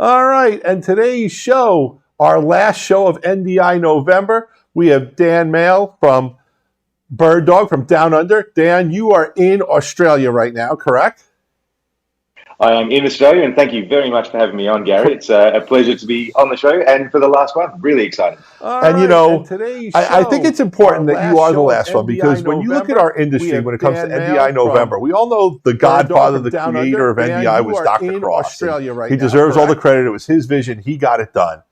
All right, and today's show, our last show of NDI November, we have Dan Miall from BirdDog from Down Under. Dan, you are in Australia right now, correct? I am in Australia, and thank you very much for having me on, Gary. It's a pleasure to be on the show, and for the last one, really exciting. And you know, I think it's important that you are the last one, because when you look at our industry, when it comes to NDI November, we all know the godfather, the creator of NDI was Dr. Cross. He deserves all the credit. It was his vision. He got it done.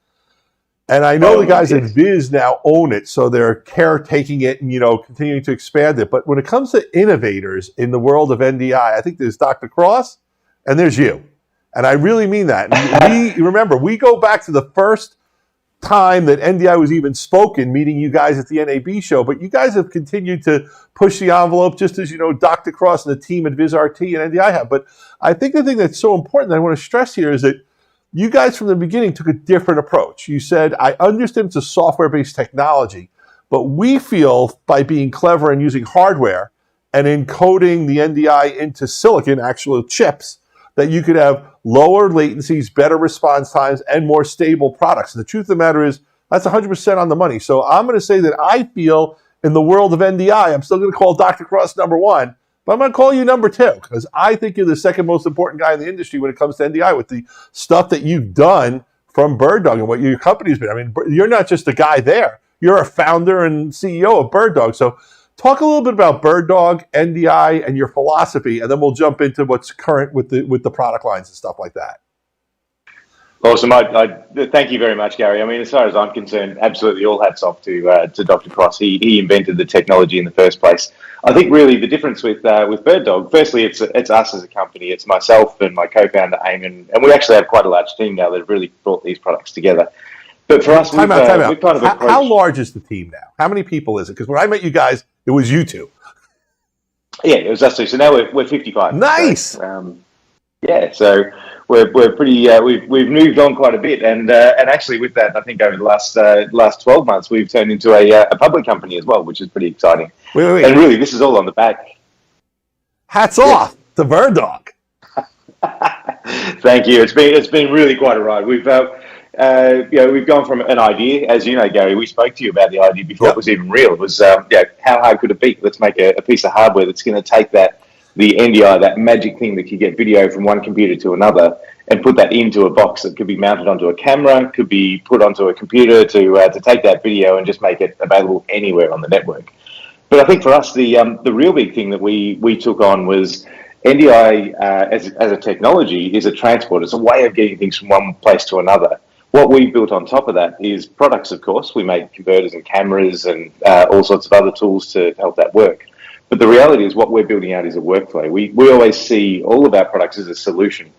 And I know the guys at Viz now own it, so they're caretaking it and, continuing to expand it. But when it comes to innovators in the world of NDI, I think there's Dr. Cross and there's you. And I really mean that. And remember, we go back to the first time that NDI was even spoken, meeting you guys at the NAB show, but you guys have continued to push the envelope, just as, Dr. Cross and the team at VizRT and NDI have. But I think the thing that's so important that I want to stress here is that you guys from the beginning took a different approach. You said, I understand it's a software-based technology, but we feel by being clever and using hardware and encoding the NDI into silicon, actual chips, that you could have lower latencies, better response times, and more stable products. And the truth of the matter is, that's 100% on the money. So I'm going to say that I feel in the world of NDI, I'm still going to call Dr. Cross number one, but I'm going to call you number two, because I think you're the second most important guy in the industry when it comes to NDI with the stuff that you've done from BirdDog and what your company's been. I mean, you're not just a guy there. You're a founder and CEO of BirdDog. So talk a little bit about BirdDog, NDI, and your philosophy, and then we'll jump into what's current with the product lines and stuff like that. Awesome. I thank you very much, Gary. I mean, as far as I'm concerned, absolutely all hats off to Dr. Cross. He invented the technology in the first place. I think really the difference with BirdDog, firstly, it's us as a company. It's myself and my co-founder, Eamon, and we actually have quite a large team now that have really brought these products together. But for us, time out. We've kind of how large is the team now? How many people is it? Because when I met you guys, it was you two. Yeah, it was us two. So now we're 55. Nice. So, so we're pretty. We've moved on quite a bit, and actually with that, I think over the last 12 months, we've turned into a public company as well, which is pretty exciting. Wait. And really, this is all on the back. Hats off to BirdDog. Thank you. It's been really quite a ride. We've gone from an idea, as you know, Gary. We spoke to you about the idea before it was even real. It was how hard could it be? Let's make a piece of hardware that's going to take the NDI, that magic thing that could get video from one computer to another, and put that into a box that could be mounted onto a camera, could be put onto a computer to take that video and just make it available anywhere on the network. But I think for us, the real big thing that we took on was NDI as a technology is a transport. It's a way of getting things from one place to another. What we built on top of that is products, of course. We make converters and cameras and all sorts of other tools to help that work. But the reality is what we're building out is a workflow. We always see all of our products as a solution.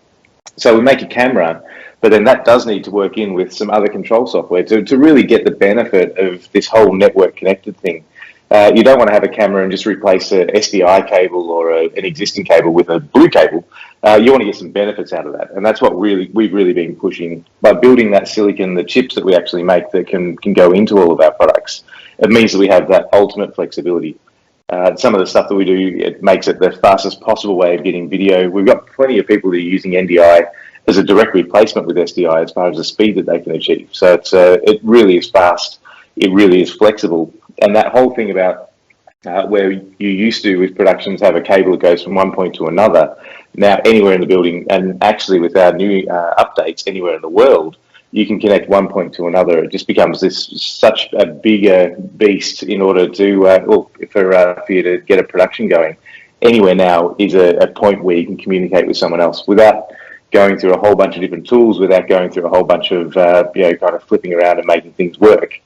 So we make a camera, but then that does need to work in with some other control software to really get the benefit of this whole network connected thing. You don't want to have a camera and just replace an SDI cable or an existing cable with a blue cable. You want to get some benefits out of that. And that's what we've really been pushing by building that silicon, the chips that we actually make that can go into all of our products. It means that we have that ultimate flexibility. Some of the stuff that we do, it makes it the fastest possible way of getting video. We've got plenty of people that are using NDI as a direct replacement with SDI as far as the speed that they can achieve. So it really is fast. It really is flexible. And that whole thing about where you used to with productions have a cable that goes from one point to another, now anywhere in the building, and actually with our new updates anywhere in the world, you can connect one point to another. It just becomes such a bigger beast in order to, for you to get a production going. Anywhere now is a point where you can communicate with someone else without going through a whole bunch of different tools, without going through a whole bunch of, kind of flipping around and making things work.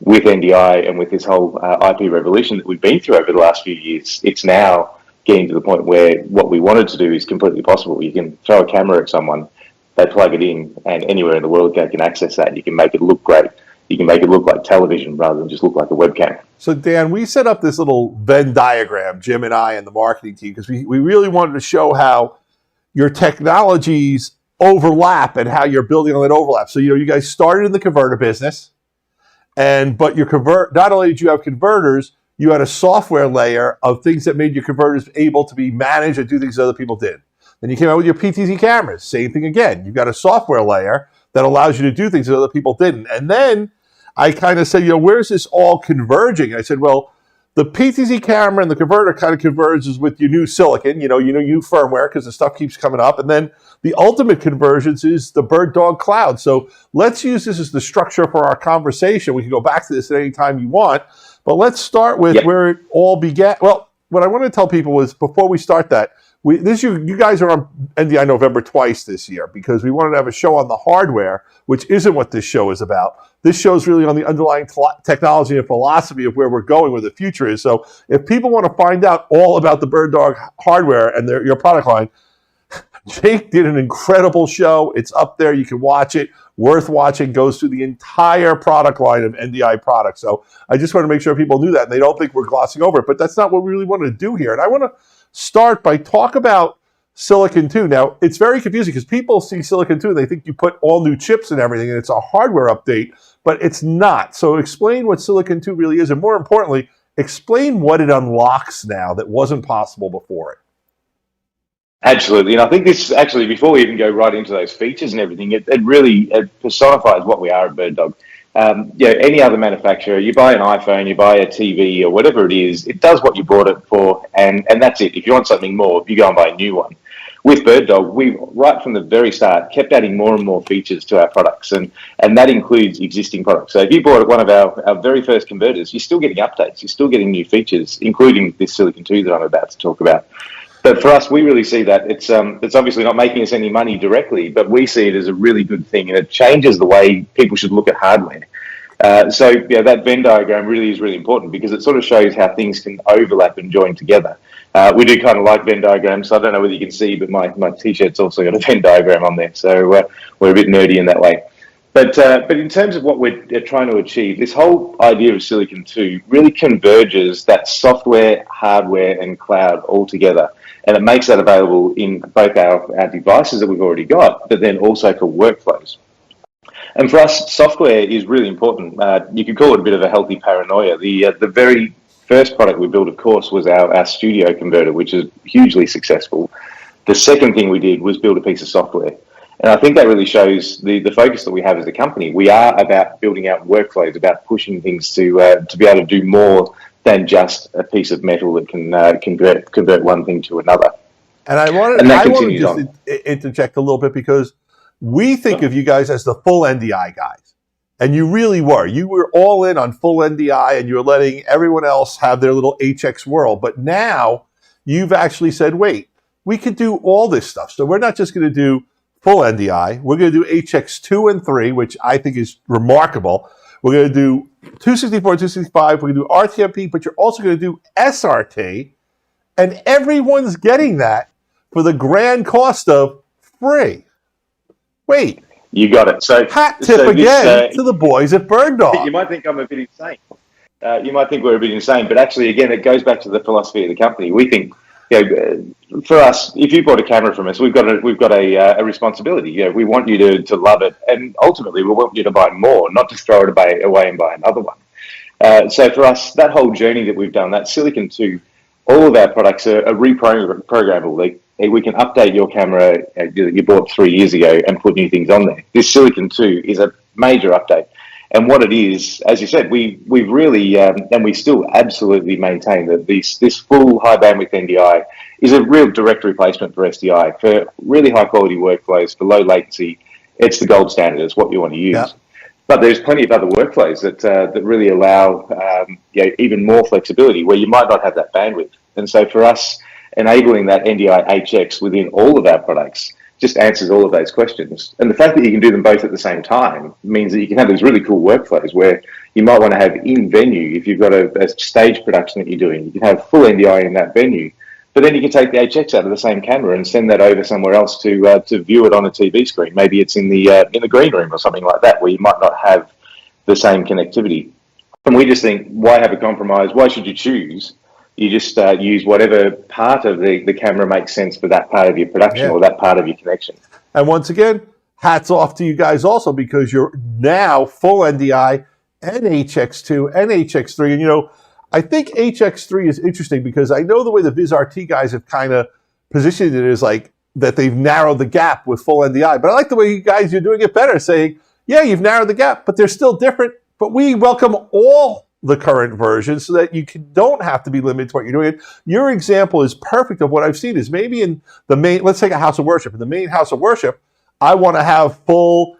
With NDI and with this whole IP revolution that we've been through over the last few years, it's now getting to the point where what we wanted to do is completely possible. You can throw a camera at someone, they plug it in, and anywhere in the world they can access that. You can make it look great. You can make it look like television rather than just look like a webcam. So Dan, we set up this little Venn diagram, Jim and I and the marketing team, because we really wanted to show how your technologies overlap and how you're building on that overlap. So, you guys started in the converter business, but not only did you have converters, you had a software layer of things that made your converters able to be managed and do things that other people did. Then you came out with your PTZ cameras. Same thing again. You've got a software layer that allows you to do things that other people didn't. And then I kind of said, where's this all converging? I said, well, the PTZ camera and the converter kind of converges with your new silicon, new firmware, because the stuff keeps coming up. And then the ultimate convergence is the BirdDog Cloud. So let's use this as the structure for our conversation. We can go back to this at any time you want, but let's start with where it all began. Well, what I want to tell people is, before we start that, you guys are on NDI November twice this year, because we wanted to have a show on the hardware, which isn't what this show is about. This show is really on the underlying technology and philosophy of where we're going, where the future is. So if people want to find out all about the BirdDog hardware and your product line, Jake did an incredible show. It's up there. You can watch it. Worth watching. Goes through the entire product line of NDI products. So I just want to make sure people knew that, and they don't think we're glossing over it. But that's not what we really want to do here. And I want to start by talk about Silicon 2. Now, it's very confusing because people see Silicon 2 and they think you put all new chips and everything, and it's a hardware update, but it's not. So explain what Silicon 2 really is, and more importantly, explain what it unlocks now that wasn't possible before it. Absolutely, and I think this actually, before we even go right into those features and everything, it really personifies what we are at BirdDog. Any other manufacturer, you buy an iPhone, you buy a TV or whatever it is, it does what you bought it for, and that's it. If you want something more, you go and buy a new one. With BirdDog, we, right from the very start, kept adding more and more features to our products, and that includes existing products. So if you bought one of our very first converters, you're still getting updates, you're still getting new features, including this Silicon 2 that I'm about to talk about. But for us, we really see that it's obviously not making us any money directly, but we see it as a really good thing, and it changes the way people should look at hardware. That Venn diagram really is really important, because it sort of shows how things can overlap and join together. We do kind of like Venn diagrams, so I don't know whether you can see, but my T-shirt's also got a Venn diagram on there, so we're a bit nerdy in that way. But in terms of what we're trying to achieve, this whole idea of Silicon 2 really converges that software, hardware, and cloud all together. And it makes that available in both our devices that we've already got, but then also for workflows. And for us, software is really important. You could call it a bit of a healthy paranoia. The very first product we built, of course, was our studio converter, which is hugely successful. The second thing we did was build a piece of software. And I think that really shows the focus that we have as a company. We are about building out workflows, about pushing things to be able to do more than just a piece of metal that can convert one thing to another. And I want to just interject a little bit, because we think of you guys as the full NDI guys. And you really were. You were all in on full NDI, and you were letting everyone else have their little HX world. But now you've actually said, wait, we could do all this stuff. So we're not just going to do full NDI. We're going to do HX2 and 3, which I think is remarkable. We're going to do 264, 265. We're going to do RTMP, but you're also going to do SRT. And everyone's getting that for the grand cost of free. Wait. You got it. So hat tip again to the boys at BirdDog. You might think I'm a bit insane. You might think we're a bit insane, but actually, again, it goes back to the philosophy of the company. We think, for us, if you bought a camera from us, we've got a responsibility. We want you to love it, and ultimately, we want you to buy more, not to throw it away and buy another one. So for us, that whole journey that we've done, that Silicon 2, all of our products are reprogrammable. We can update your camera that you bought 3 years ago and put new things on there. This Silicon 2 is a major update. And what it is, as you said, we've really, and we still absolutely maintain that this full high bandwidth NDI is a real direct replacement for SDI. For really high quality workflows, for low latency, it's the gold standard. It's what you want to use. Yeah. But there's plenty of other workflows that really allow even more flexibility, where you might not have that bandwidth. And so for us, enabling that NDI HX within all of our products just answers all of those questions. And the fact that you can do them both at the same time means that you can have these really cool workflows where you might want to have in venue, if you've got a stage production that you're doing, you can have full NDI in that venue, but then you can take the HX out of the same camera and send that over somewhere else to view it on a TV screen. Maybe it's in the green room or something like that, where you might not have the same connectivity. And we just think, why have a compromise? Why should you choose? You just use whatever part of the camera makes sense for that part of your production or that part of your connection. And once again, hats off to you guys also, because you're now full NDI and HX2 and HX3. And, I think HX3 is interesting because I know the way the VizRT guys have kind of positioned it is like that they've narrowed the gap with full NDI. But I like the way you guys, you're doing it better, saying, yeah, you've narrowed the gap, but they're still different. But we welcome all the current versions so that you don't have to be limited to what you're doing. Your example is perfect of what I've seen is maybe in the main, let's take a house of worship. In the main house of worship, I want to have full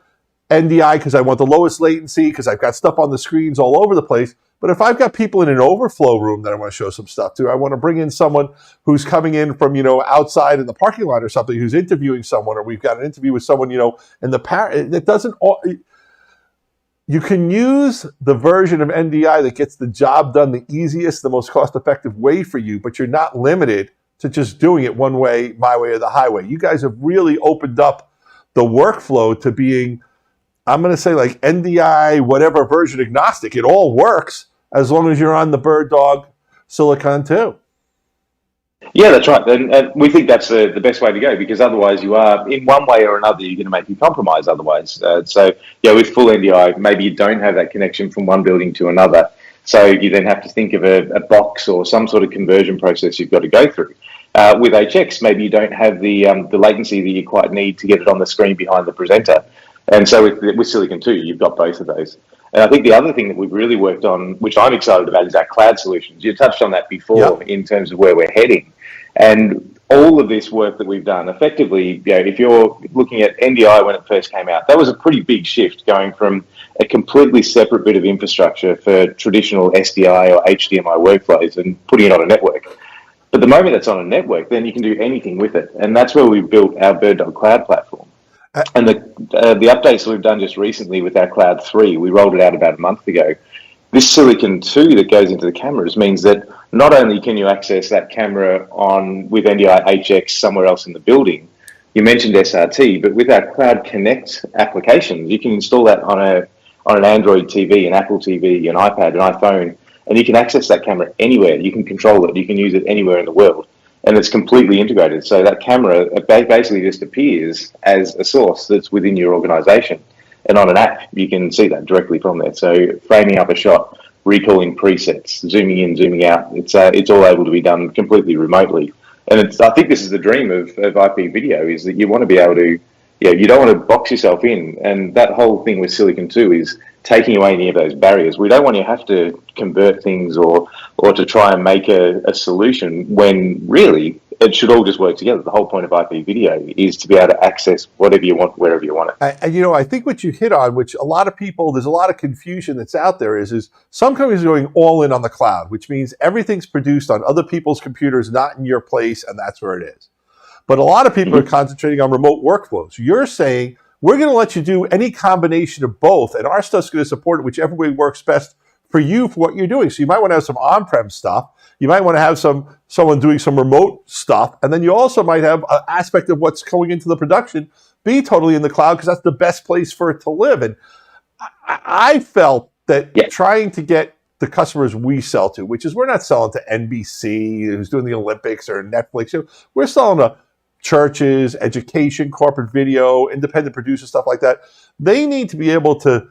NDI because I want the lowest latency because I've got stuff on the screens all over the place. But if I've got people in an overflow room that I want to show some stuff to, I want to bring in someone who's coming in from, outside in the parking lot or something, who's interviewing someone, or we've got an interview with someone, in the it doesn't all. You can use the version of NDI that gets the job done the easiest, the most cost-effective way for you, but you're not limited to just doing it one way, my way or the highway. You guys have really opened up the workflow to being, I'm going to say like NDI, whatever version agnostic. It all works as long as you're on the BirdDog Silicon too. Yeah, that's right. And we think that's the best way to go, because otherwise you are, in one way or another, you're going to make you compromise otherwise. So, with full NDI, maybe you don't have that connection from one building to another. So you then have to think of a box or some sort of conversion process you've got to go through. With HX, maybe you don't have the latency that you quite need to get it on the screen behind the presenter. And so with Silicon 2, you've got both of those. And I think the other thing that we've really worked on, which I'm excited about, is our cloud solutions. You touched on that before in terms of where we're heading. And all of this work that we've done, effectively, if you're looking at NDI when it first came out, that was a pretty big shift, going from a completely separate bit of infrastructure for traditional SDI or HDMI workflows and putting it on a network. But the moment that's on a network, then you can do anything with it. And that's where we built our BirdDog Cloud platform. And the updates that we've done just recently with our Cloud 3, we rolled it out about a month ago. This Silicon 2 that goes into the cameras means that not only can you access that camera with NDI HX somewhere else in the building, you mentioned SRT, but with our Cloud Connect applications, you can install that on an Android TV, an Apple TV, an iPad, an iPhone, and you can access that camera anywhere. You can control it. You can use it anywhere in the world. And it's completely integrated. So that camera basically just appears as a source that's within your organization. And on an app, you can see that directly from there. So framing up a shot, recalling presets, zooming in, zooming out, it's all able to be done completely remotely. And I think this is the dream of IP video, is that you want to be able to, you don't want to box yourself in. And that whole thing with Silicon 2 is taking away any of those barriers. We don't want you to have to convert things or to try and make a solution, when really it should all just work together. The whole point of IP video is to be able to access whatever you want, wherever you want it. I think what you hit on, which a lot of people, there's a lot of confusion that's out there, is some companies are going all in on the cloud, which means everything's produced on other people's computers, not in your place, and that's where it is. But a lot of people are concentrating on remote workflows. You're saying, we're going to let you do any combination of both, and our stuff's going to support it whichever way works best for you, for what you're doing. So you might want to have some on-prem stuff. You might want to have someone doing some remote stuff. And then you also might have an aspect of what's going into the production be totally in the cloud, because that's the best place for it to live. And I felt that trying to get the customers we sell to, which is, we're not selling to NBC, who's doing the Olympics, or Netflix. We're selling to churches, education, corporate video, independent producers, stuff like that. They need to be able to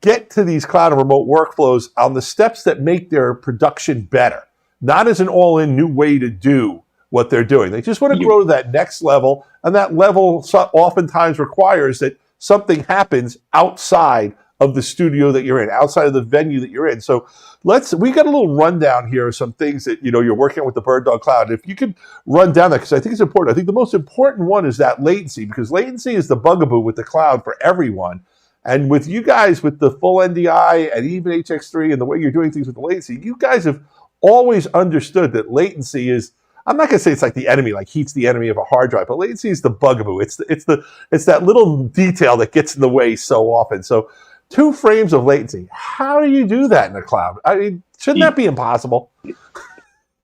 get to these cloud and remote workflows on the steps that make their production better, not as an all-in new way to do what they're doing. They just want to grow to that next level, and that level oftentimes requires that something happens outside of the studio that you're in, outside of the venue that you're in. So we got a little rundown here of some things that you're working on with the BirdDog Cloud. If you could run down that, because I think it's important. I think the most important one is that latency, because latency is the bugaboo with the cloud for everyone. And with you guys, with the full NDI and even HX3 and the way you're doing things with the latency, you guys have always understood that latency is, I'm not going to say it's like the enemy, like heat's the enemy of a hard drive, but latency is the bugaboo. It's that little detail that gets in the way so often. So 2 frames of latency. How do you do that in the cloud? I mean, shouldn't that be impossible?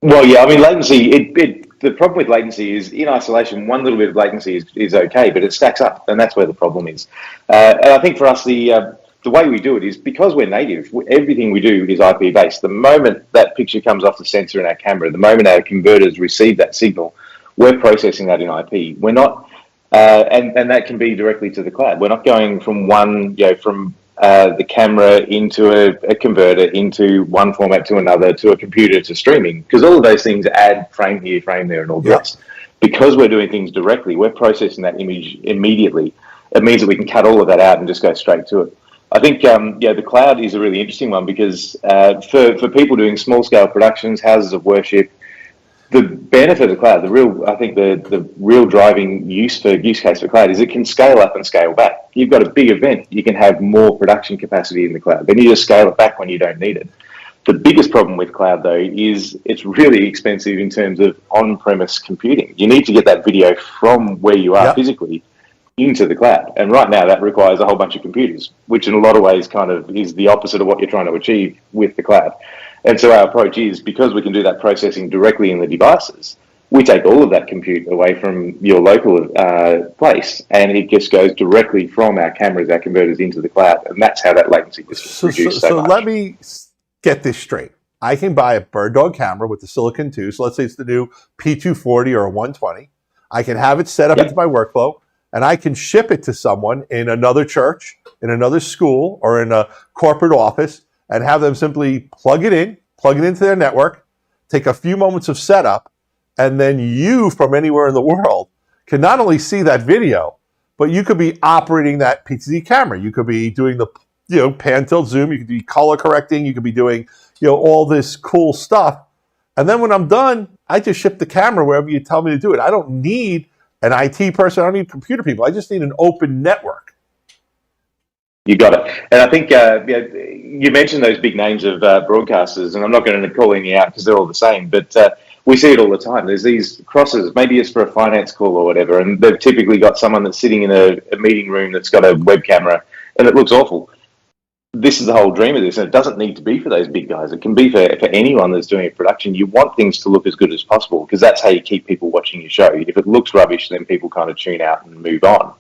Well, yeah, I mean, latency, the problem with latency is, in isolation, one little bit of latency is okay, but it stacks up, and that's where the problem is. And I think for us, the way we do it is, because we're native, everything we do is IP-based. The moment that picture comes off the sensor in our camera, the moment our converters receive that signal, we're processing that in IP. We're not, and that can be directly to the cloud. We're not going from the camera into a converter, into one format to another, to a computer, to streaming, because all of those things add frame here, frame there, and all the rest. Because we're doing things directly, we're processing that image immediately. It means that we can cut all of that out and just go straight to it. I think, the cloud is a really interesting one because for people doing small scale productions, houses of worship, the benefit of the cloud, the real driving use case for cloud is it can scale up and scale back. You've got a big event, you can have more production capacity in the cloud. Then you just scale it back when you don't need it. The biggest problem with cloud, though, is it's really expensive in terms of on-premise computing. You need to get that video from where you are physically into the cloud. And right now that requires a whole bunch of computers, which in a lot of ways kind of is the opposite of what you're trying to achieve with the cloud. And so our approach is, because we can do that processing directly in the devices, we take all of that compute away from your local place, and it just goes directly from our cameras, our converters, into the cloud. And that's how that latency is reduced so much. So let me get this straight. I can buy a BirdDog camera with the Silicon 2. So let's say it's the new P240 or a 120. I can have it set up into my workflow, and I can ship it to someone in another church, in another school, or in a corporate office, and have them simply plug it into their network, take a few moments of setup, and then you from anywhere in the world can not only see that video, but you could be operating that PTZ camera. You could be doing the pan, tilt, zoom. You could be color correcting. You could be doing all this cool stuff. And then when I'm done, I just ship the camera wherever you tell me to do it. I don't need an IT person. I don't need computer people. I just need an open network. You got it. And I think you mentioned those big names of broadcasters, and I'm not going to call any out because they're all the same, but we see it all the time. There's these crosses, maybe it's for a finance call or whatever, and they've typically got someone that's sitting in a meeting room that's got a web camera, and it looks awful. This is the whole dream of this, and it doesn't need to be for those big guys. It can be for anyone that's doing a production. You want things to look as good as possible because that's how you keep people watching your show. If it looks rubbish, then people kind of tune out and move on.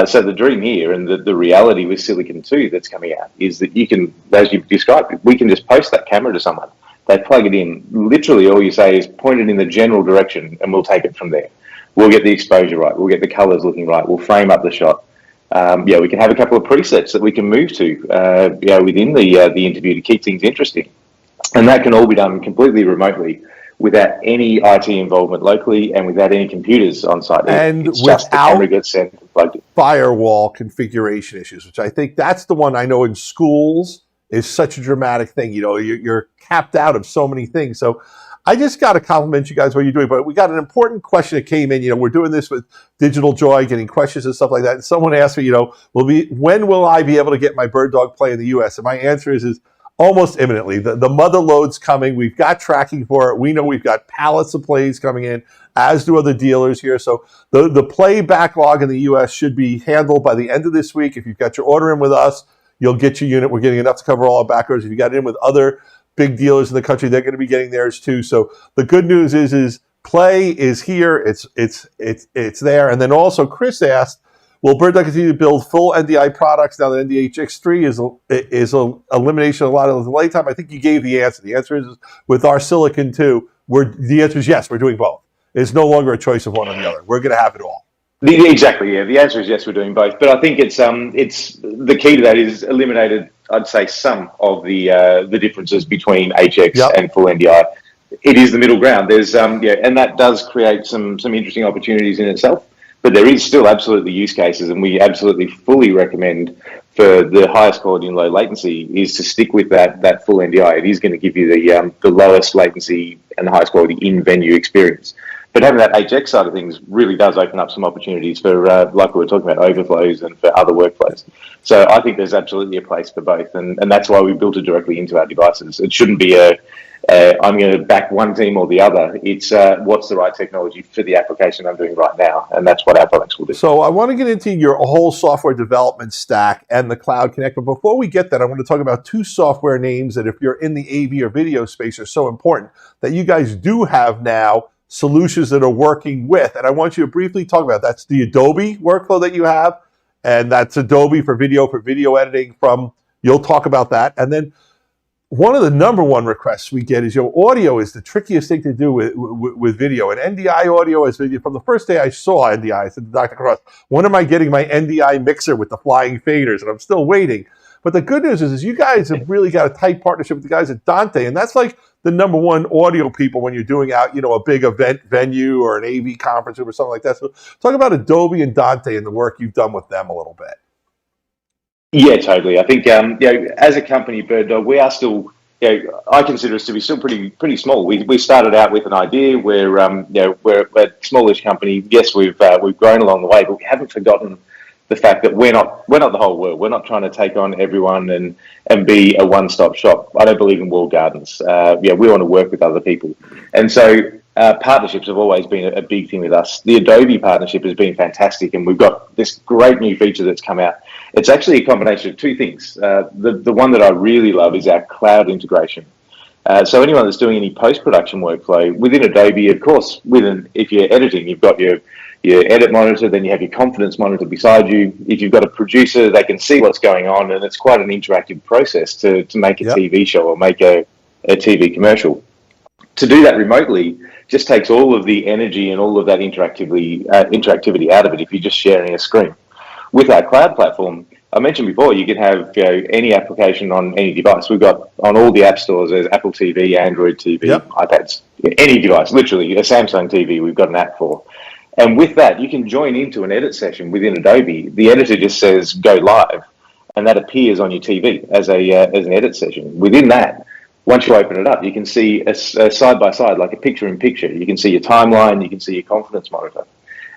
So the dream here, and the reality with Silicon 2 that's coming out, is that you can, as you've described, we can just post that camera to someone. They plug it in. Literally all you say is point it in the general direction, and we'll take it from there. We'll get the exposure right. We'll get the colors looking right. We'll frame up the shot. We can have a couple of presets that we can move to within the interview to keep things interesting. And that can all be done completely remotely without any IT involvement locally and without any computers on site. And it's just the camera gets sent and plugged in. Firewall configuration issues, which I think that's the one I know in schools is such a dramatic thing. You're capped out of so many things. So I just got to compliment you guys what you're doing, but we got an important question that came in. We're doing this with Digital Joy, getting questions and stuff like that. And someone asked me, when will I be able to get my BirdDog play in the US? And my answer is almost imminently. The mother load's coming. We've got tracking for it. We know we've got pallets of plays coming in, as do other dealers here. So the play backlog in the US should be handled by the end of this week. If you've got your order in with us, you'll get your unit. We're getting enough to cover all our backers. If you got it in with other big dealers in the country, they're going to be getting theirs too. So the good news is play is here. It's there. And then also Chris asked, will BirdDog continue to build full NDI products now that NDI X3 is an elimination of a lot of the delay time? I think you gave the answer. The answer is with our Silicon 2, the answer is yes, we're doing both. It's no longer a choice of one or the other. We're going to have it all. Exactly, yeah. The answer is yes, we're doing both. But I think it's the key to that is eliminated, I'd say, some of the differences between HX and full NDI. It is the middle ground. There's and that does create some interesting opportunities in itself. But there is still absolutely use cases, and we absolutely fully recommend for the highest quality and low latency is to stick with that full NDI. It is going to give you the lowest latency and the highest quality in-venue experience. But having that HX side of things really does open up some opportunities for, like we were talking about, overflows and for other workflows. So I think there's absolutely a place for both, and that's why we built it directly into our devices. It shouldn't be I'm going to back one team or the other. It's what's the right technology for the application I'm doing right now, and that's what our products will do. So I want to get into your whole software development stack and the Cloud Connect, but before we get that, I want to talk about two software names that if you're in the AV or video space are so important that you guys do have now solutions that are working with, and I want you to briefly talk about. That's the Adobe workflow that you have, and that's Adobe for video editing from, you'll talk about that. And then one of the number one requests we get is, audio is the trickiest thing to do with video, and NDI audio is video. From the first day I saw NDI, I said to Dr. Cross, when am I getting my NDI mixer with the flying faders? And I'm still waiting. But the good news is you guys have really got a tight partnership with the guys at Dante, and that's like the number one audio people when you're doing out, a big event venue or an AV conference or something like that. So talk about Adobe and Dante and the work you've done with them a little bit. Yeah, totally. I think as a company, BirdDog, we are still. I consider us to be still pretty small. We started out with an idea. We're a smallish company. Yes, we've grown along the way, but we haven't forgotten the fact that we're not the whole world. We're not trying to take on everyone and be a one-stop shop. I don't believe in walled gardens. We want to work with other people, and so partnerships have always been a big thing with us. The Adobe partnership has been fantastic, and we've got this great new feature that's come out. It's actually a combination of two things. The one that I really love is our cloud integration. So anyone that's doing any post-production workflow within Adobe, of course, if you're editing, you've got your edit monitor, then you have your confidence monitor beside you. If you've got a producer, they can see what's going on, and it's quite an interactive process to make a TV show or make a TV commercial. To do that remotely just takes all of the energy and all of that interactivity out of it if you're just sharing a screen. With our cloud platform, I mentioned before, you can have any application on any device. We've got on all the app stores, there's Apple TV, Android TV, iPads, any device, literally a Samsung TV we've got an app for. And with that, you can join into an edit session within Adobe. The editor just says go live, and that appears on your TV as an edit session. Within that, once you open it up, you can see a side-by-side, like a picture-in-picture. You can see your timeline, you can see your confidence monitor.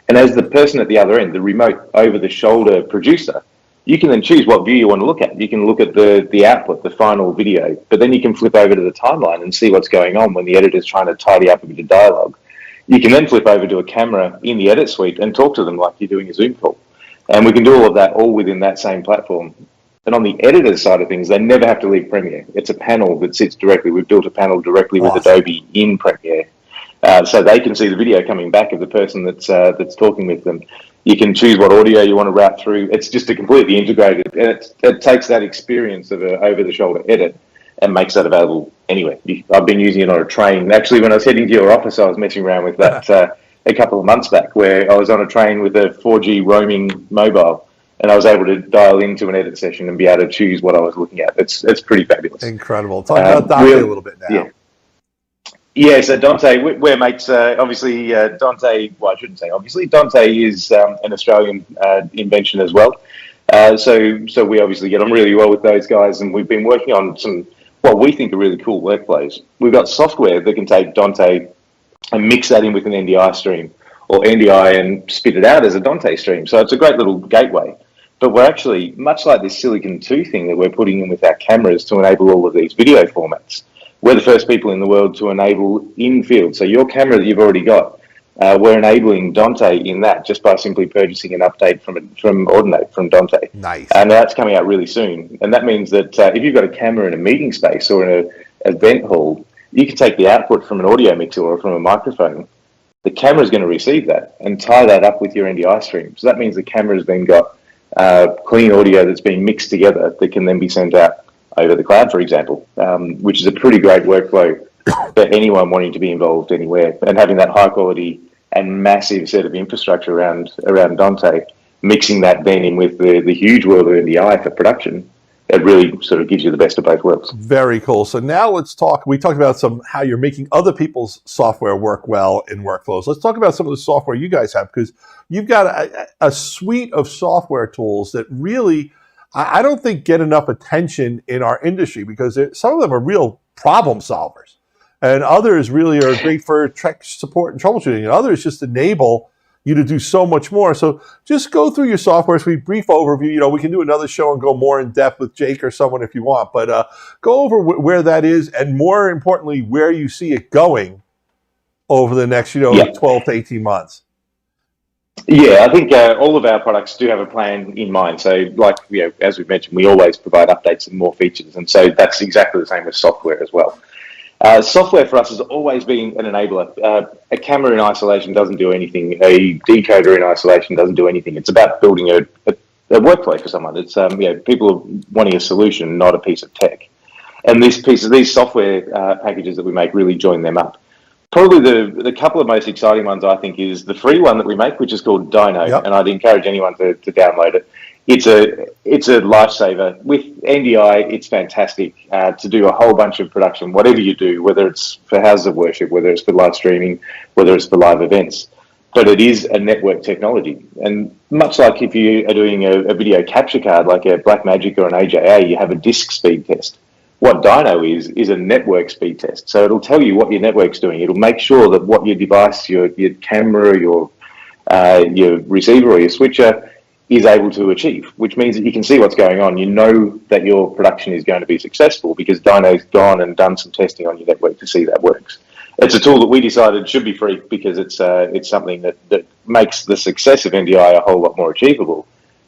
And as the person at the other end, the remote over-the-shoulder producer, you can then choose what view you want to look at. You can look at the output, the final video, but then you can flip over to the timeline and see what's going on when the editor's trying to tidy up a bit of dialogue. You can then flip over to a camera in the edit suite and talk to them like you're doing a Zoom call. And we can do all of that all within that same platform. And on the editor's side of things, they never have to leave Premiere. It's a panel that sits directly. We've built a panel directly with Adobe in Premiere. So they can see the video coming back of the person that's talking with them. You can choose what audio you want to route through. It's just a completely integrated, and it takes that experience of an over-the-shoulder edit and makes that available anywhere. I've been using it on a train. Actually, when I was heading to your office, I was messing around with that a couple of months back, where I was on a train with a 4G roaming mobile, and I was able to dial into an edit session and be able to choose what I was looking at. It's pretty fabulous. Incredible. Talk about Dante a little bit now. Yeah, so Dante, we're mates. Obviously, Dante, well, I shouldn't say obviously, Dante is an Australian invention as well. So we obviously get on really well with those guys, and we've been working on some, what we think are really cool workflows. We've got software that can take Dante and mix that in with an NDI stream, or NDI and spit it out as a Dante stream. So it's a great little gateway. But we're actually, much like this Silicon 2 thing that we're putting in with our cameras to enable all of these video formats, we're the first people in the world to enable in-field. So your camera that you've already got, we're enabling Dante in that just by simply purchasing an update from Ordinate, from Dante. Nice. And that's coming out really soon. And that means that if you've got a camera in a meeting space or in an event hall, you can take the output from an audio mixer or from a microphone. The camera is going to receive that and tie that up with your NDI stream. So that means the camera's then got clean audio that's been mixed together that can then be sent out over the cloud, for example, which is a pretty great workflow for anyone wanting to be involved anywhere. And having that high quality and massive set of infrastructure around Dante, mixing that then in with the huge world of NDI for production, it really sort of gives you the best of both worlds. Very cool. So now let's talk. We talked about how you're making other people's software work well in workflows. Let's talk about some of the software you guys have, because you've got a suite of software tools that really, I don't think, get enough attention in our industry, because some of them are real problem solvers, and others really are great for tech support and troubleshooting, and others just enable you to do so much more. So just go through your software. So brief overview. We can do another show and go more in depth with Jake or someone if you want, but go over where that is, and more importantly, where you see it going over the next 12 to 18 months. Yeah, I think all of our products do have a plan in mind. So, like, as we've mentioned, we always provide updates and more features, and so that's exactly the same with software as well. Software for us has always been an enabler. A camera in isolation doesn't do anything. A decoder in isolation doesn't do anything. It's about building a workflow for someone. It's people are wanting a solution, not a piece of tech. And these software packages that we make really join them up. Probably the couple of most exciting ones, I think, is the free one that we make, which is called Dino, Yep. and I'd encourage anyone to download it. It's a lifesaver. With NDI, it's fantastic to do a whole bunch of production, whatever you do, whether it's for houses of worship, whether it's for live streaming, whether it's for live events. But it is a network technology, and much like if you are doing a video capture card, like a Blackmagic or an AJA, you have a disk speed test. What Dino is a network speed test. So it'll tell you what your network's doing. It'll make sure that what your device, your camera, your receiver or your switcher is able to achieve, which means that you can see what's going on. You know that your production is going to be successful because Dino's gone and done some testing on your network to see that works. It's a tool that we decided should be free because it's something that makes the success of NDI a whole lot more achievable.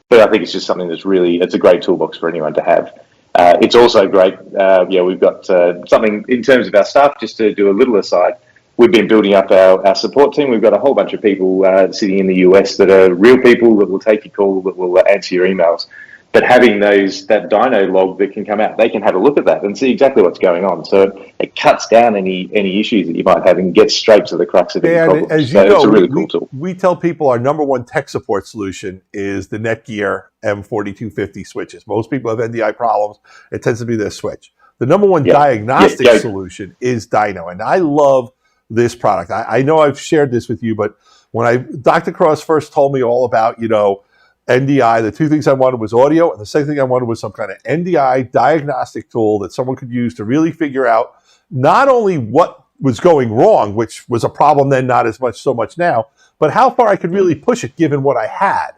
But I think it's just something it's a great toolbox for anyone to have. It's also great. We've got something in terms of our staff, just to do a little aside. We've been building up our support team. We've got a whole bunch of people sitting in the US that are real people that will take your call, that will answer your emails. But having that Dino log that can come out, they can have a look at that and see exactly what's going on. So it cuts down any issues that you might have and gets straight to the crux of any problem. As you know, it's a really cool tool. We tell people our number one tech support solution is the Netgear M4250 switches. Most people have NDI problems. It tends to be their switch. The number one diagnostic solution is Dino, and I love this product. I know I've shared this with you, but when Dr. Cross first told me all about, NDI, the two things I wanted was audio, and the second thing I wanted was some kind of NDI diagnostic tool that someone could use to really figure out not only what was going wrong, which was a problem then, not so much now, but how far I could really push it given what I had.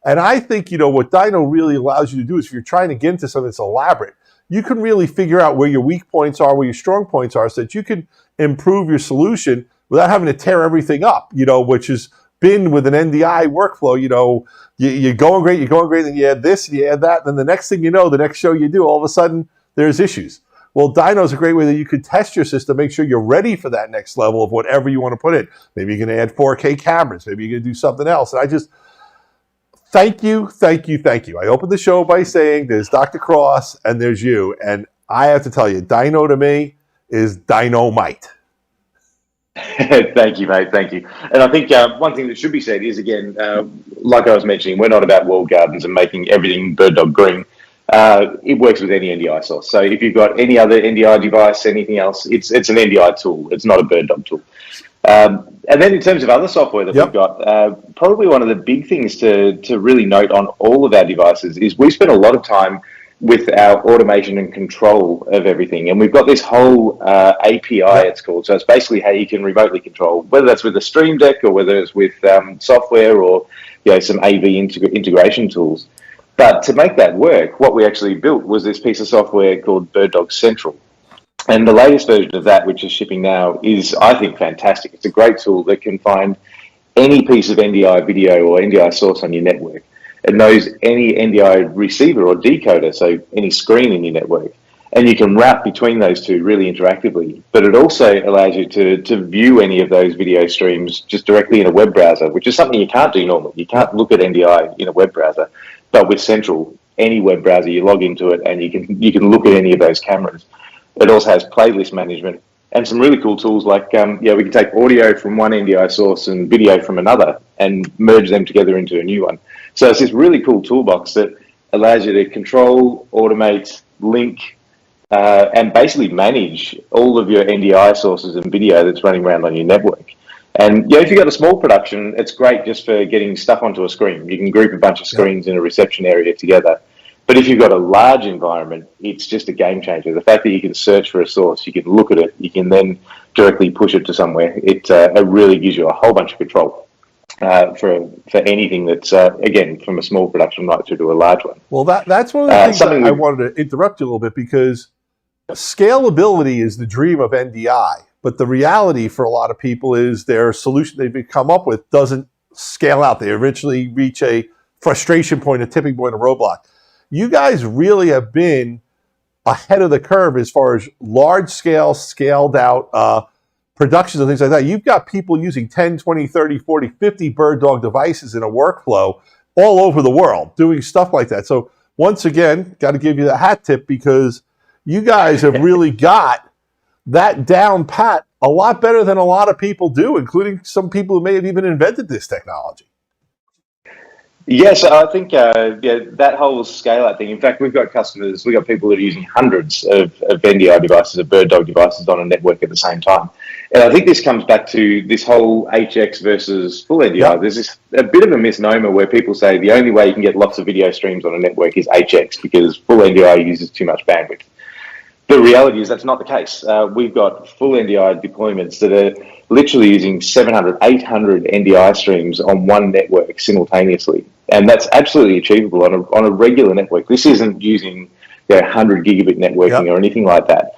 And I think, what Dino really allows you to do is if you're trying to get into something that's elaborate, you can really figure out where your weak points are, where your strong points are, so that you can improve your solution without having to tear everything up, which has been with an NDI workflow. You're going great, then you add this, you add that, and then the next thing you know, the next show you do, all of a sudden, there's issues. Well, Dino is a great way that you could test your system, make sure you're ready for that next level of whatever you want to put in. Maybe you're going to add 4K cameras. Maybe you're going to do something else. And I just, thank you. I opened the show by saying there's Dr. Cross and there's you. And I have to tell you, Dino to me is dynamite. Thank you, mate. Thank you. And I think one thing that should be said is, again, like I was mentioning, we're not about walled gardens and making everything BirdDog green. It works with any NDI source. So if you've got any other NDI device, anything else, it's an NDI tool. It's not a BirdDog tool. And then in terms of other software that we've got, probably one of the big things to really note on all of our devices is we spend a lot of time with our automation and control of everything. And we've got this whole API, it's called. So it's basically how you can remotely control, whether that's with a Stream Deck or whether it's with software or some AV integration tools. But to make that work, what we actually built was this piece of software called BirdDog Central. And the latest version of that, which is shipping now, is, I think, fantastic. It's a great tool that can find any piece of NDI video or NDI source on your network. It knows any NDI receiver or decoder, so any screen in your network. And you can route between those two really interactively. But it also allows you to view any of those video streams just directly in a web browser, which is something you can't do normally. You can't look at NDI in a web browser. But with Central, any web browser, you log into it and you can look at any of those cameras. It also has playlist management and some really cool tools like, we can take audio from one NDI source and video from another and merge them together into a new one. So it's this really cool toolbox that allows you to control, automate, link, and basically manage all of your NDI sources and video that's running around on your network. And if you've got a small production, it's great just for getting stuff onto a screen. You can group a bunch of screens in a reception area together. But if you've got a large environment, it's just a game changer. The fact that you can search for a source, you can look at it, you can then directly push it to somewhere. It really gives you a whole bunch of control for anything that's, again, from a small production right through to a large one. Well, that's one of the things that I wanted to interrupt you a little bit, because scalability is the dream of NDI. But the reality for a lot of people is their solution they've come up with doesn't scale out. They eventually reach a frustration point, a tipping point, a roadblock. You guys really have been ahead of the curve as far as large scale, scaled out productions and things like that. You've got people using 10, 20, 30, 40, 50 BirdDog devices in a workflow all over the world doing stuff like that. So once again, got to give you the hat tip, because you guys have really got that down pat a lot better than a lot of people do, including some people who may have even invented this technology. Yes, I think that whole scale-out thing. In fact, we've got customers, we've got people that are using hundreds of NDI devices, of BirdDog devices on a network at the same time. And I think this comes back to this whole HX versus full NDI. Yep. There's a bit of a misnomer where people say the only way you can get lots of video streams on a network is HX because full NDI uses too much bandwidth. The reality is that's not the case. We've got full NDI deployments that are literally using 700, 800 NDI streams on one network simultaneously. And that's absolutely achievable on a regular network. This isn't using 100 gigabit networking or anything like that.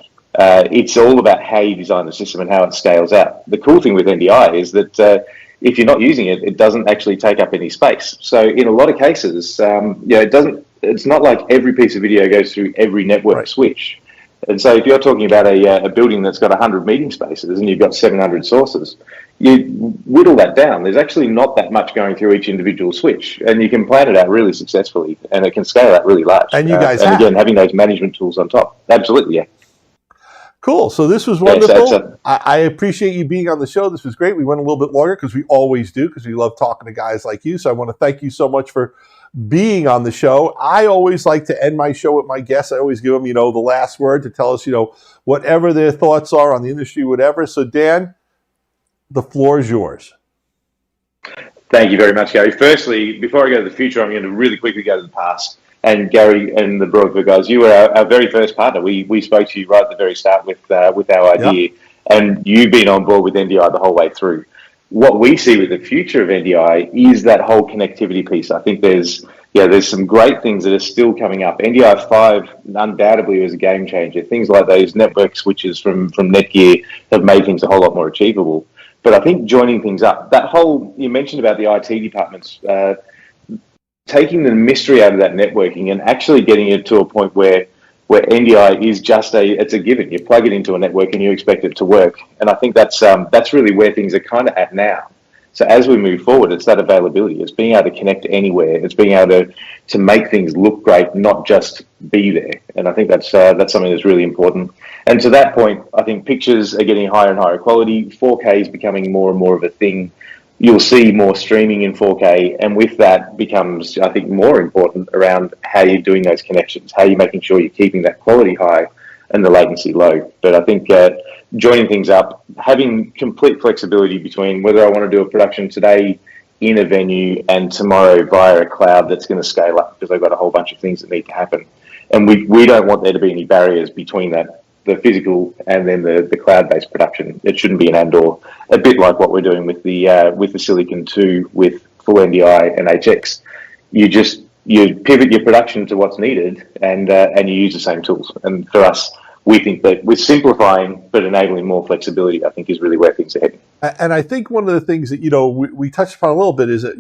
It's all about how you design the system and how it scales out. The cool thing with NDI is that if you're not using it, it doesn't actually take up any space. So in a lot of cases, it's not like every piece of video goes through every network switch. And so if you're talking about a building that's got 100 meeting spaces and you've got 700 sources, you whittle that down. There's actually not that much going through each individual switch, and you can plan it out really successfully, and it can scale out really large. And you guys and again, having those management tools on top. Absolutely, yeah. Cool. So this was wonderful. I appreciate you being on the show. This was great. We went a little bit longer because we always do, because we love talking to guys like you. So I want to thank you so much for being on the show. I always like to end my show with my guests. I always give them, the last word to tell us, whatever their thoughts are on the industry, whatever. So Dan, the floor is yours. Thank you very much, Gary. Firstly, before I go to the future, I'm going to really quickly go to the past. And Gary and the BirdDog guys, you were our very first partner. We spoke to you right at the very start with our idea, and you've been on board with NDI the whole way through. What we see with the future of NDI is that whole connectivity piece. I think there's some great things that are still coming up. NDI 5 undoubtedly was a game changer. Things like those network switches from Netgear have made things a whole lot more achievable. But I think joining things up, that whole, you mentioned about the IT departments, taking the mystery out of that networking and actually getting it to a point where NDI is just it's a given. You plug it into a network and you expect it to work. And I think that's really where things are kind of at now. So as we move forward, it's that availability. It's being able to connect anywhere. It's being able to make things look great, not just be there. And I think that's something that's really important. And to that point, I think pictures are getting higher and higher quality. 4K is becoming more and more of a thing. You'll see more streaming in 4K, and with that becomes, I think, more important around how you're doing those connections, how you're making sure you're keeping that quality high and the latency low. But I think joining things up, having complete flexibility between whether I want to do a production today in a venue and tomorrow via a cloud that's going to scale up because I've got a whole bunch of things that need to happen. And we don't want there to be any barriers between that, the physical and then the cloud-based production. It shouldn't be an and/or. A bit like what we're doing with the Silicon 2 with full NDI and HX. You pivot your production to what's needed and you use the same tools. And for us, we think that with simplifying but enabling more flexibility, I think is really where things are heading. And I think one of the things that we touched upon a little bit is that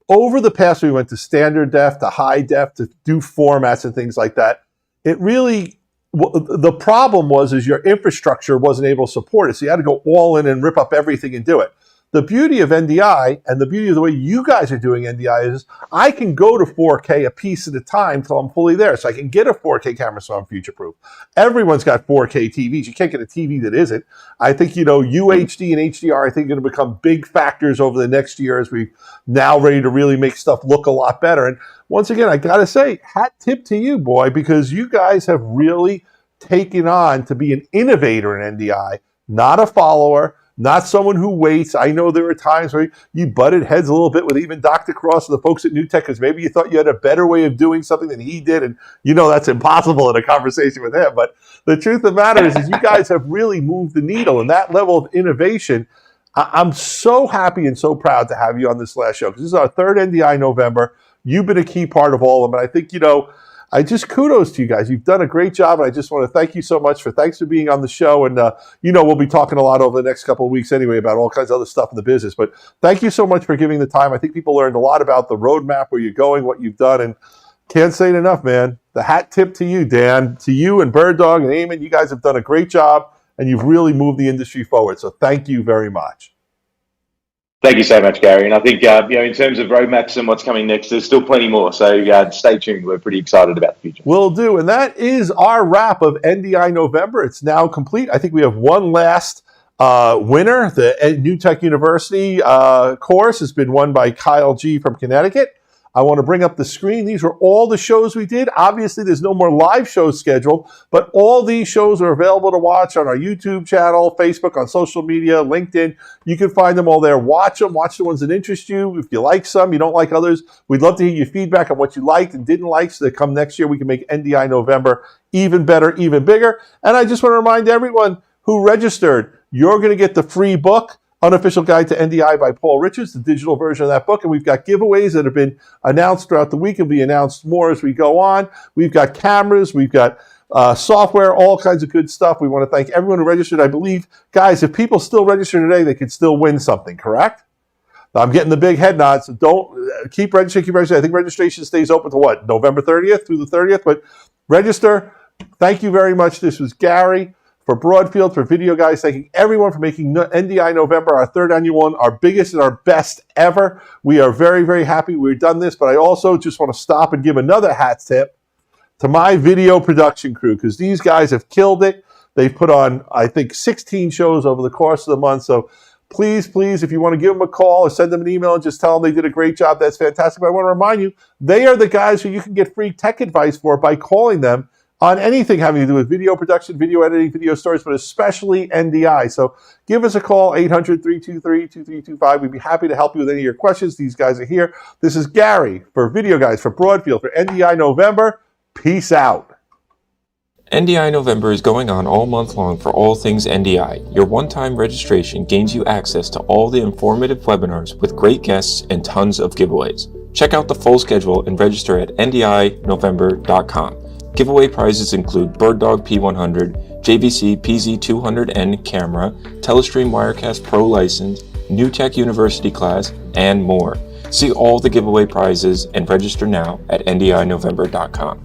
over the past, we went to standard def, to high def, to do formats and things like that. It really, the problem is your infrastructure wasn't able to support it. So you had to go all in and rip up everything and do it. The beauty of NDI and the beauty of the way you guys are doing NDI is I can go to 4K a piece at a time till I'm fully there. So I can get a 4K camera so I'm future-proof. Everyone's got 4K TVs. You can't get a TV that isn't. I think, UHD and HDR, I think, are going to become big factors over the next year as we're now ready to really make stuff look a lot better. And once again, I got to say, hat tip to you, boy, because you guys have really taken on to be an innovator in NDI, not a follower, not someone who waits. I know there are times where you butted heads a little bit with even Dr. Cross and the folks at New Tech because maybe you thought you had a better way of doing something than he did, and that's impossible in a conversation with him. But the truth of the matter is you guys have really moved the needle, and that level of innovation, I'm so happy and so proud to have you on this last show because this is our third NDI November. You've been a key part of all of them, and I think, I just kudos to you guys. You've done a great job, and I just want to thank you so much thanks for being on the show. And, we'll be talking a lot over the next couple of weeks anyway about all kinds of other stuff in the business. But thank you so much for giving the time. I think people learned a lot about the roadmap, where you're going, what you've done, and can't say it enough, man. The hat tip to you, Dan, to you and BirdDog and Eamon. You guys have done a great job, and you've really moved the industry forward. So thank you very much. Thank you so much, Gary. And I think, in terms of roadmaps and what's coming next, there's still plenty more. So stay tuned. We're pretty excited about the future. Will do. And that is our wrap of NDI November. It's now complete. I think we have one last winner. The New Tech University course has been won by Kyle G. from Connecticut. I want to bring up the screen. These were all the shows we did. Obviously, there's no more live shows scheduled, but all these shows are available to watch on our YouTube channel, Facebook, on social media, LinkedIn. You can find them all there. Watch them. Watch the ones that interest you. If you like some, you don't like others, we'd love to hear your feedback on what you liked and didn't like so that come next year we can make NDI November even better, even bigger. And I just want to remind everyone who registered, you're going to get the free book, Unofficial Guide to NDI by Paul Richards, the digital version of that book. And we've got giveaways that have been announced throughout the week and be announced more as we go on. We've got cameras, we've got software, all kinds of good stuff. We want to thank everyone who registered. I believe, guys, if people still register today, they could still win something, correct? I'm getting the big head nods, so don't keep registering, keep registering. I think registration stays open to what, November 30th through the 30th, but register. Thank you very much. This was Gary for Broadfield, for Video Guys, thanking everyone for making NDI November our third annual one, our biggest and our best ever. We are very, very happy we've done this, but I also just want to stop and give another hat tip to my video production crew, because these guys have killed it. They've put on, I think, 16 shows over the course of the month, so please, if you want to give them a call or send them an email and just tell them they did a great job, that's fantastic. But I want to remind you, they are the guys who you can get free tech advice for by calling them on anything having to do with video production, video editing, video stories, but especially NDI. So give us a call, 800-323-2325. We'd be happy to help you with any of your questions. These guys are here. This is Gary for Video Guys, for Broadfield, for NDI November. Peace out. NDI November is going on all month long for all things NDI. Your one-time registration gains you access to all the informative webinars with great guests and tons of giveaways. Check out the full schedule and register at NDINovember.com. Giveaway prizes include BirdDog P100, JVC PZ200N camera, Telestream Wirecast Pro license, New Tech University class, and more. See all the giveaway prizes and register now at NDINovember.com.